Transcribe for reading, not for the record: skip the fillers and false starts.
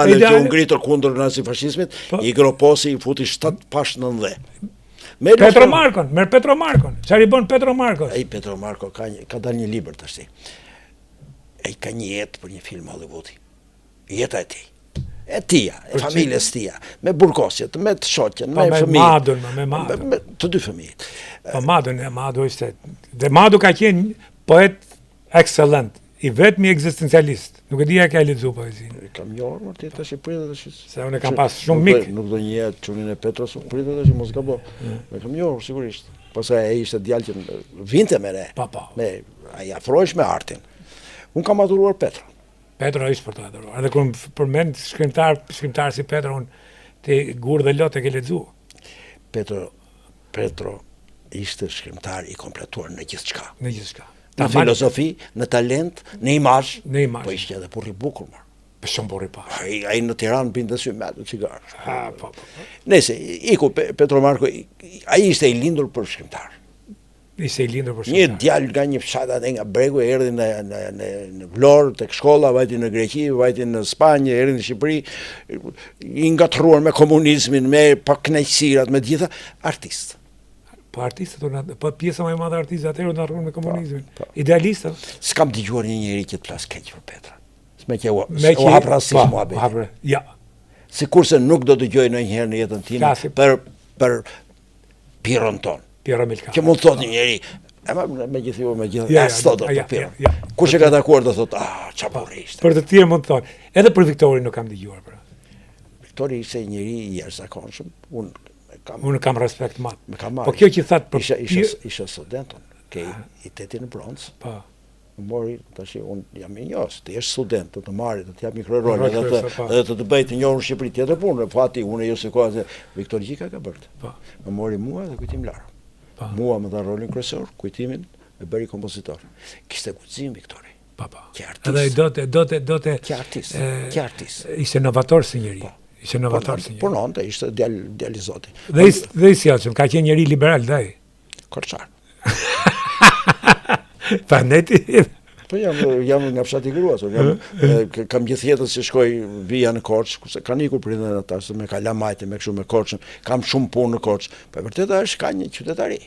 Që u ngritër kundër nazifashizmit, i groposi, i futi 7 pash në ndhe. Petro Markon, merë Petro Markon. Çfarë i bën Petro Markon? Ai Petro Marko ka dalë një libër tash. Ai ka një jetë për një film Hollywoodi. Jeta e tij. E tia, e familjes tia, me burgosjet, me të shoqen, me fëmijët. Me Madon. Me të dy fëmijët. Po Mado ishte. Dhe Mado ka qenë poet excellent, i vetmi ekzistencialist. Nuk e di a ka lexuar poezinë. Kam njohur më ti tash i pritet tash. Se unë kam pas shumë mik. Nuk do një jetë çunin e Petros, pritet tash mos gabo. Me kam njohur sigurisht. Pastaj ai ishte djalë që vinte me re. Me ai afrohesh me artin. Unë kam adhuruar Petro. Petro ishte për të adhuruar. Edhe kur përmend shkrimtar si Petro, unë te gur dhe lot e ke lexuar. Petro ishte shkrimtar i kompletuar në gjithçka. Në gjithçka. Në filozofi, në talent, në imazh. Po ishte edhe burr i bukur. Shumë burr i parë. Ai në Tiranë binte sy me ato cigarë. Po. Nëse iku Petro Marko, ai ishte i lindur për shkrimtar. Ishte i lindur për shkrimtar. Një djalë nga një fshat atë nga bregu, erdhi në Vlorë, tek shkolla, vajti në Greqi, vajti në Spanjë, erdhi në Shqipëri, i ngatruar me komunizmin, me pakënaqësirat, me gjitha, artist. Po artistët, po pjesa më e madhe artistët atëherë na rruan me komunizmin. Idealista. S'kam dëgjuar një njerëz që të flas keq për Petra. U hap rasizmi muhabeti. Ja. Sikurse nuk do dëgjoj ndonjëherë në jetën time për Piron ton. Piero Milka. Që mund thotë një njeri, me gjithë, sot do të Piero. Kush e ka takuar do thotë, çfarë burri ishte. Për të tjerë mund të thonë. Edhe për Viktorin nuk kam dëgjuar pra. Viktori ishte një njeri i jashtëzakonshëm. Unë kam respekt madh. Po kjo që thatë për isha studenton, ke i teti në Bronx. Po. Më mori tash unë jam i njohës, ti je student, të marri, të jap mikrorol edhe të bëj të njohur në Shqipëri tjetër punë. Fati unë jo se kohë Viktor Gjika ka bërë. Po. Më mori mua dhe kujtim lar. Mua më dha rolin kryesor, kujtimin e bëri kompozitor. Kishte guxim Viktori. Po. Edhe do të Ki artist. Ishte inovator si njeri. Ishte inovator si njeri. Punonte, ishte djalë i Zotit. Dhe i sjellshëm, ka qenë njeri liberal ai. Korçar. Pa neti. Po jam nga fshati Gruas, kam gjithë jetën se shkoj vija në Korçë, kurse kanë ikur prindërit ata se me kala majtë, me kështu me Korçën, kam shumë punë në Korçë. Po vërtet është ka një qytetari.